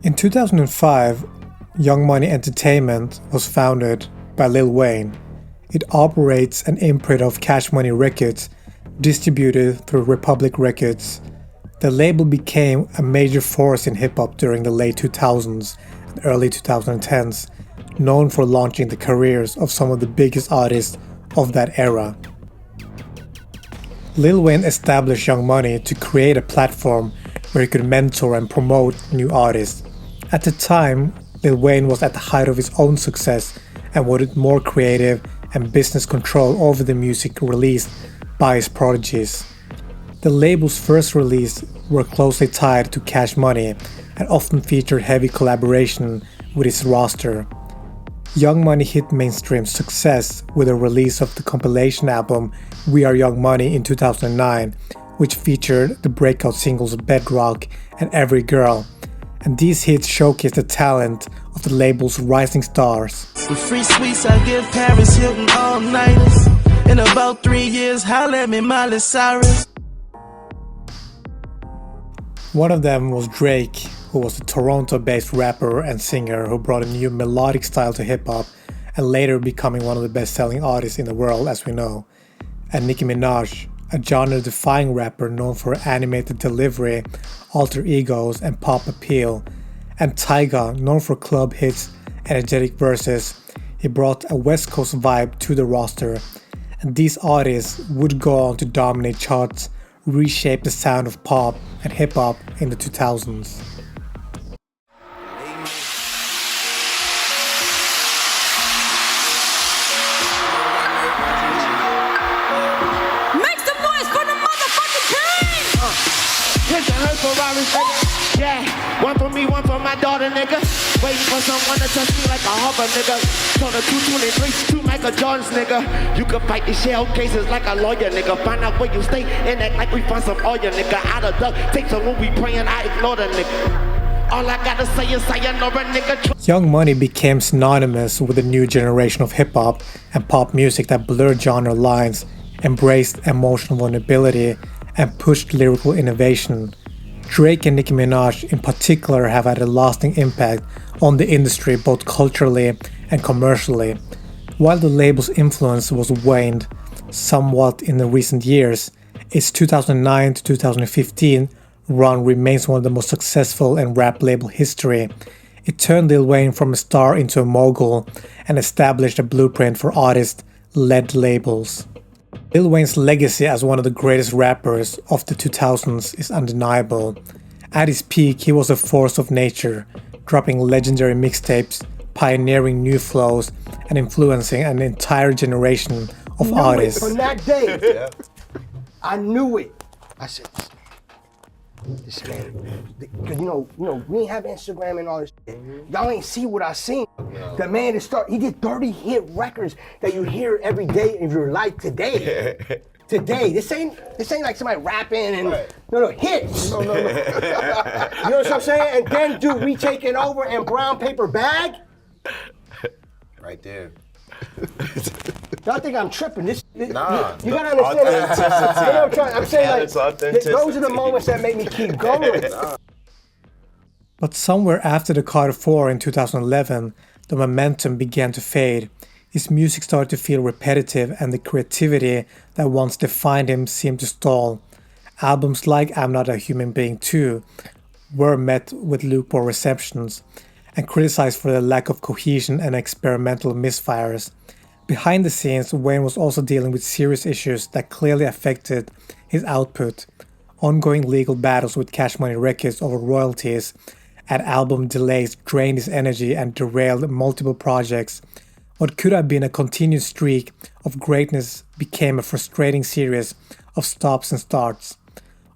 In 2005, Young Money Entertainment was founded by Lil Wayne. It operates an imprint of Cash Money Records, distributed through Republic Records. The label became a major force in hip-hop during the late 2000s and early 2010s, known for launching the careers of some of the biggest artists of that era. Lil Wayne established Young Money to create a platform where he could mentor and promote new artists. At the time, Lil Wayne was at the height of his own success and wanted more creative and business control over the music released by his prodigies. The label's first release were closely tied to Cash Money and often featured heavy collaboration with his roster. Young Money hit mainstream success with the release of the compilation album We Are Young Money in 2009, which featured the breakout singles Bedrock and Every Girl, and these hits showcased the talent of the label's rising stars. With free sweets, I give Paris Hilton all-nighters. In about 3 years, holla at me, Miley Cyrus. One of them was Drake, who was a Toronto-based rapper and singer who brought a new melodic style to hip-hop and later becoming one of the best-selling artists in the world, as we know. And Nicki Minaj, a genre-defying rapper known for animated delivery, alter egos, and pop appeal. And Tyga, known for club hits, energetic verses. He brought a West Coast vibe to the roster, and these artists would go on to dominate charts, reshape the sound of pop and hip-hop in the 2000s. Yeah, one for me, one for my daughter, nigga. Waiting for someone to touch me like a hover, nigga. Told her 223, 2 Michael Jordans, nigga. You can fight these shell cases like a lawyer, nigga. Find out where you stay and act like we found some oil, nigga. Out of duck, take some when we praying, I ignore the nigga. All I gotta say is sayonara, nigga. Young Money became synonymous with a new generation of hip-hop and pop music that blurred genre lines, embraced emotional vulnerability, and pushed lyrical innovation. Drake and Nicki Minaj in particular have had a lasting impact on the industry both culturally and commercially. While the label's influence was waned somewhat in the recent years, its 2009 to 2015 run remains one of the most successful in rap label history. It turned Lil Wayne from a star into a mogul and established a blueprint for artist-led labels. Lil Wayne's legacy as one of the greatest rappers of the 2000s is undeniable. At his peak, he was a force of nature, dropping legendary mixtapes, pioneering new flows, and influencing an entire generation of artists. From that day, I knew it. I said, this man, because you know, we ain't have Instagram and all this shit. Y'all ain't see what I seen. The man he did 30 hit records that you hear every day in your life today. Today, this ain't like somebody rapping and no hits. No. You know what I'm saying? And then dude, we taking over and brown paper bag. Right there. Y'all think I'm tripping? Nah. You gotta understand. Authenticity. You know what I'm saying? Yeah, Like, those are the moments that make me keep going. But somewhere after the Carter 4 in 2011, the momentum began to fade. His music started to feel repetitive and the creativity that once defined him seemed to stall. Albums like I'm Not a Human Being 2 were met with lukewarm receptions and criticized for the lack of cohesion and experimental misfires. Behind the scenes, Wayne was also dealing with serious issues that clearly affected his output. Ongoing legal battles with Cash Money Records over royalties and album delays drained his energy and derailed multiple projects. What could have been a continued streak of greatness became a frustrating series of stops and starts.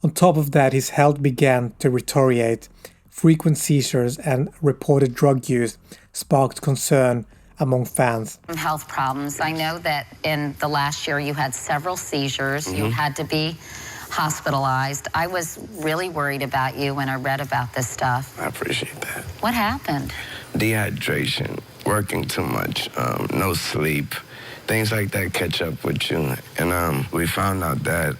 On top of that, his health began to deteriorate. Frequent seizures and reported drug use sparked concern among fans. Health problems. I know that in the last year you had several seizures. You had to be hospitalized. I was really worried about you when I read about this stuff. I appreciate that. What happened? Dehydration, working too much, no sleep, things like that catch up with you. And we found out that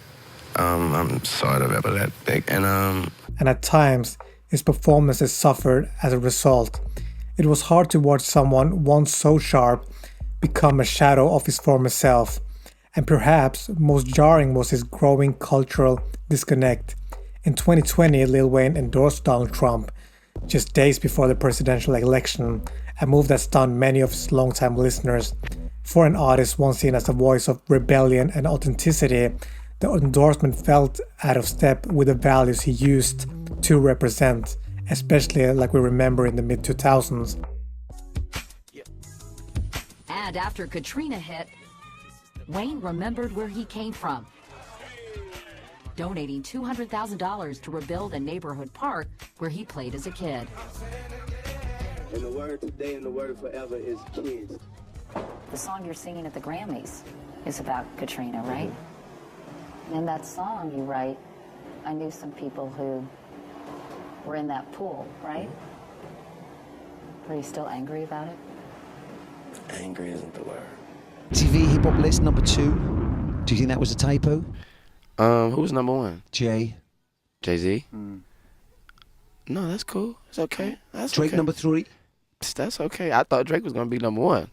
I'm sort of epileptic. And at times, His performances suffered as a result. It was hard to watch someone once so sharp become a shadow of his former self. And perhaps most jarring was his growing cultural disconnect. In 2020, Lil Wayne endorsed Donald Trump just days before the presidential election, a move that stunned many of his longtime listeners. For an artist once seen as a voice of rebellion and authenticity, the endorsement felt out of step with the values he used to represent, especially like we remember in the mid-2000s. And after Katrina hit, Wayne remembered where he came from, donating $200,000 to rebuild a neighborhood park where he played as a kid. And the word today and the word forever is kids. The song you're singing at the Grammys is about Katrina, right? And in that song you write, I knew some people who were in that pool, right? Are you still angry about it? Angry isn't the word. TV hip hop list number 2. Do you think that was a typo? Who was number 1? Jay. Jay-Z? No, that's cool. It's okay. That's Drake okay. number 3. That's okay. I thought Drake was gonna be number 1.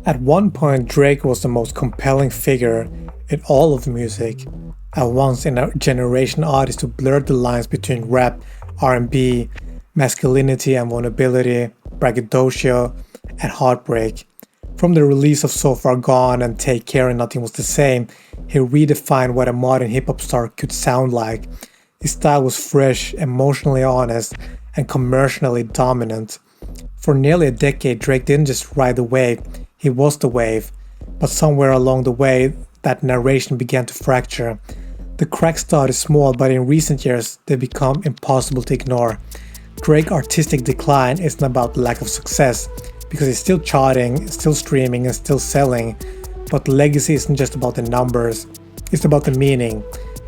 At one point, Drake was the most compelling figure in all of music, a once-in-a-generation artist who blurred the lines between rap, R&B, masculinity and vulnerability, braggadocio, and heartbreak. From the release of So Far Gone and Take Care and Nothing Was the Same, he redefined what a modern hip-hop star could sound like. His style was fresh, emotionally honest, and commercially dominant. For nearly a decade, Drake didn't just ride the wave, he was the wave. But somewhere along the way, that narration began to fracture. The cracks started small, but in recent years, they become impossible to ignore. Drake's artistic decline isn't about lack of success, because he's still charting, still streaming, and still selling. But legacy isn't just about the numbers, it's about the meaning,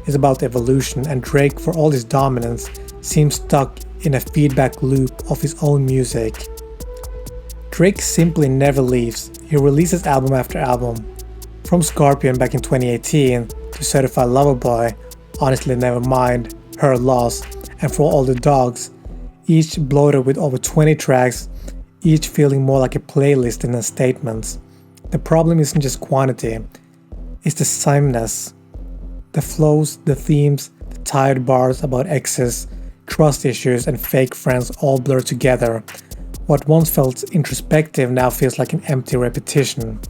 it's about evolution, and Drake, for all his dominance, seems stuck in a feedback loop of his own music. Drake simply never leaves. He releases album after album. From Scorpion back in 2018 to Certified Lover Boy, Honestly Nevermind, Her Loss, and For All the Dogs, each bloated with over 20 tracks, each feeling more like a playlist than a statement. The problem isn't just quantity, it's the sameness. The flows, the themes, the tired bars about exes, trust issues, and fake friends all blur together. What once felt introspective now feels like an empty repetition.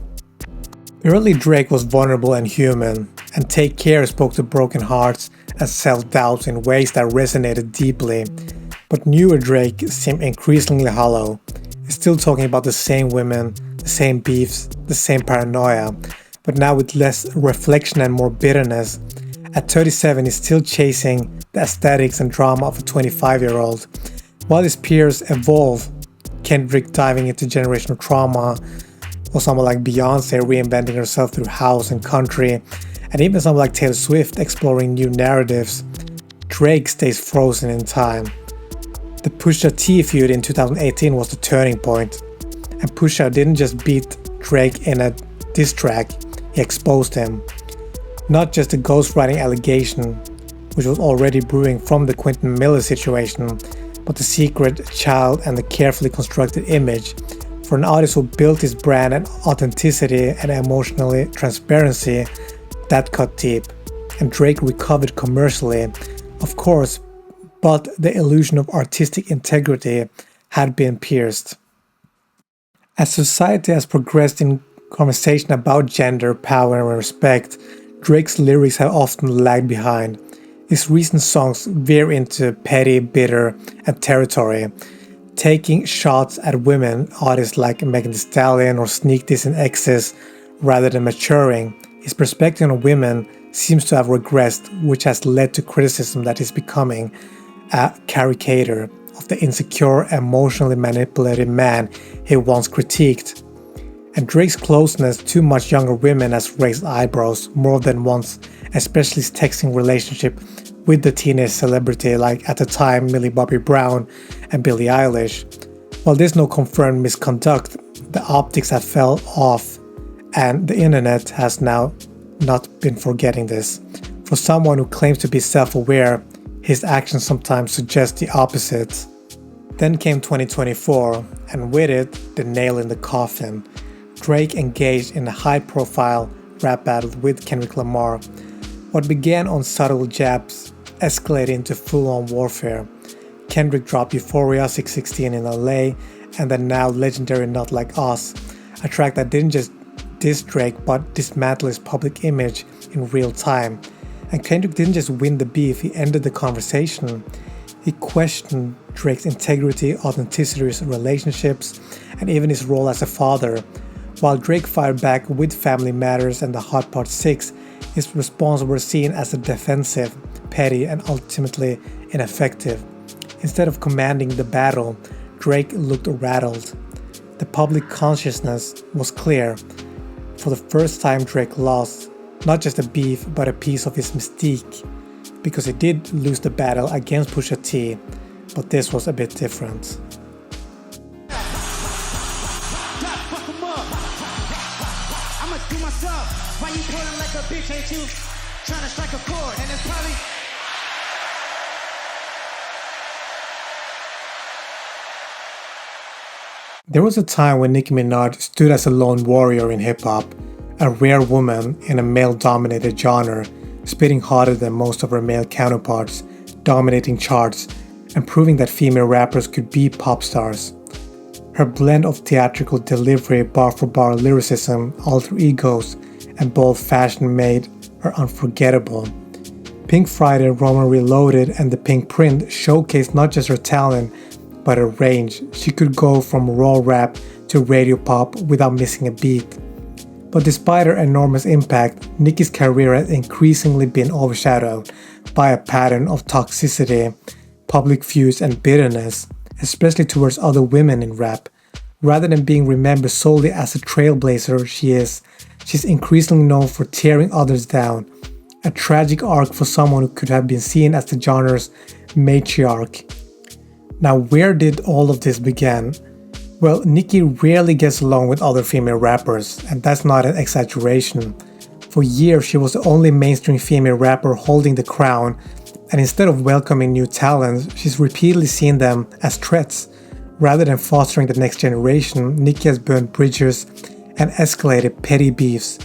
Early Drake was vulnerable and human, and Take Care spoke to broken hearts and self-doubts in ways that resonated deeply. But newer Drake seemed increasingly hollow. He's still talking about the same women, the same beefs, the same paranoia, but now with less reflection and more bitterness. At 37, he's still chasing the aesthetics and drama of a 25-year-old. While his peers evolve, Kendrick diving into generational trauma, or someone like Beyonce reinventing herself through house and country, and even someone like Taylor Swift exploring new narratives, Drake stays frozen in time. The Pusha T feud in 2018 was the turning point, and Pusha didn't just beat Drake in a diss track, he exposed him. Not just the ghostwriting allegation, which was already brewing from the Quentin Miller situation, but the secret child and the carefully constructed image. For an artist who built his brand and authenticity and emotionally transparency, that cut deep. And Drake recovered commercially, of course, but the illusion of artistic integrity had been pierced. As society has progressed in conversation about gender, power, and respect, Drake's lyrics have often lagged behind. His recent songs veer into petty, bitter, and territory, taking shots at women, artists like Megan Thee Stallion or Sneak This in Excess, rather than maturing. His perspective on women seems to have regressed, which has led to criticism that he's becoming a caricature of the insecure, emotionally manipulated man he once critiqued. And Drake's closeness to much younger women has raised eyebrows more than once, especially his texting relationship with the teenage celebrity like at the time Millie Bobby Brown and Billie Eilish. While there's no confirmed misconduct, the optics have fell off, and the internet has now not been forgetting this. For someone who claims to be self-aware, his actions sometimes suggest the opposite. Then came 2024, and with it, the nail in the coffin. Drake engaged in a high-profile rap battle with Kendrick Lamar. What began on subtle jabs escalated into full-on warfare. Kendrick dropped Euphoria 616 in LA, and the now legendary Not Like Us, a track that didn't just diss Drake but dismantle his public image in real time. And Kendrick didn't just win the beef, he ended the conversation. He questioned Drake's integrity, authenticity, relationships, and even his role as a father. While Drake fired back with Family Matters and the Hot Part 6, his response were seen as a defensive, petty, and ultimately ineffective. Instead of commanding the battle, Drake looked rattled. The public consciousness was clear. For the first time, Drake lost not just a beef, but a piece of his mystique. Because he did lose the battle against Pusha T, but this was a bit different. There was a time when Nicki Minaj stood as a lone warrior in hip-hop, a rare woman in a male-dominated genre, spitting harder than most of her male counterparts, dominating charts, and proving that female rappers could be pop stars. Her blend of theatrical delivery, bar-for-bar lyricism, alter egos, and bold fashion made her unforgettable. Pink Friday, Roman Reloaded, and The Pink Print showcased not just her talent, but her range. She could go from raw rap to radio pop without missing a beat. But despite her enormous impact, Nicki's career has increasingly been overshadowed by a pattern of toxicity, public feuds, and bitterness, especially towards other women in rap. Rather than being remembered solely as a trailblazer she's increasingly known for tearing others down, a tragic arc for someone who could have been seen as the genre's matriarch. Now, where did all of this begin? Well, Nicki rarely gets along with other female rappers, and that's not an exaggeration. For years, she was the only mainstream female rapper holding the crown, and instead of welcoming new talents, she's repeatedly seen them as threats. Rather than fostering the next generation, Nicki has burned bridges and escalated petty beefs,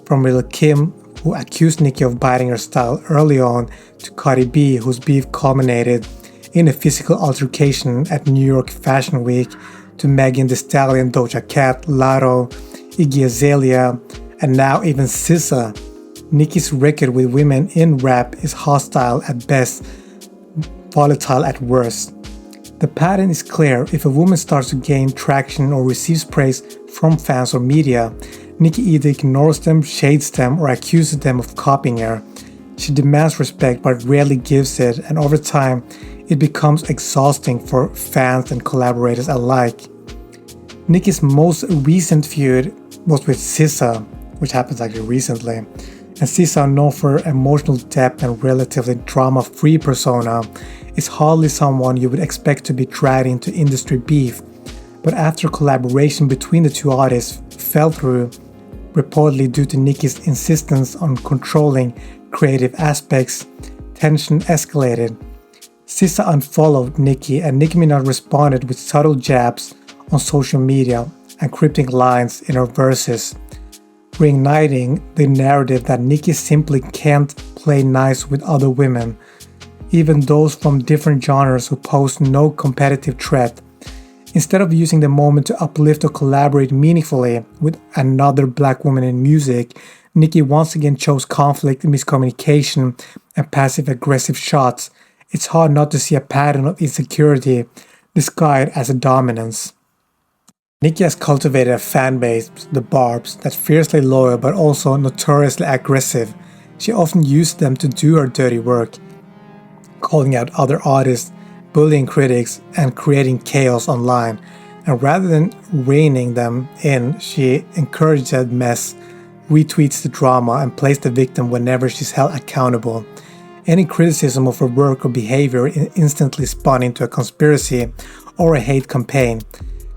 from Lil' Kim, who accused Nicki of biting her style early on, to Cardi B, whose beef culminated in a physical altercation at New York Fashion Week, to Megan Thee Stallion, Doja Cat, Latto, Iggy Azalea, and now even SZA. Nicki's record with women in rap is hostile at best, volatile at worst. The pattern is clear. If a woman starts to gain traction or receives praise from fans or media, Nicki either ignores them, shades them, or accuses them of copying her. She demands respect but rarely gives it, and over time, it becomes exhausting for fans and collaborators alike. Nicki's most recent feud was with SZA, which happens actually recently, and SZA, known for her emotional depth and relatively drama-free persona, is hardly someone you would expect to be dragged into industry beef. But after collaboration between the two artists fell through, reportedly due to Nicki's insistence on controlling creative aspects, tension escalated. SZA unfollowed Nicki, and Nicki Minaj responded with subtle jabs on social media and cryptic lines in her verses, reigniting the narrative that Nicki simply can't play nice with other women, even those from different genres who pose no competitive threat. Instead of using the moment to uplift or collaborate meaningfully with another black woman in music, Nicki once again chose conflict, miscommunication, and passive-aggressive shots. It's hard not to see a pattern of insecurity disguised as a dominance. Nicki has cultivated a fan base, the Barbs, that's fiercely loyal but also notoriously aggressive. She often used them to do her dirty work, calling out other artists, bullying critics, and creating chaos online. And rather than reining them in, she encourages that mess, retweets the drama, and plays the victim whenever she's held accountable. Any criticism of her work or behavior is instantly spun into a conspiracy or a hate campaign.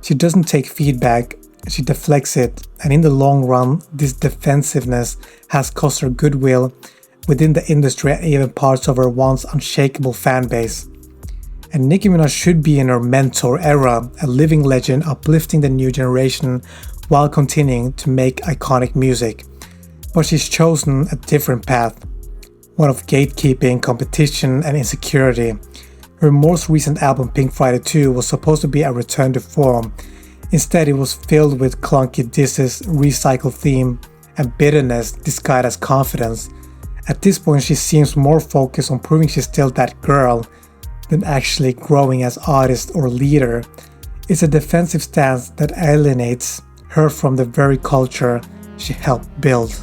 She doesn't take feedback, she deflects it, and in the long run, this defensiveness has cost her goodwill within the industry and even parts of her once unshakable fan base. And Nicki Minaj should be in her mentor era, a living legend uplifting the new generation while continuing to make iconic music. But she's chosen a different path, one of gatekeeping, competition, and insecurity. Her most recent album, Pink Friday 2, was supposed to be a return to form. Instead, it was filled with clunky disses, recycled theme, and bitterness disguised as confidence. At this point, she seems more focused on proving she's still that girl than actually growing as artist or leader. It's a defensive stance that alienates her from the very culture she helped build.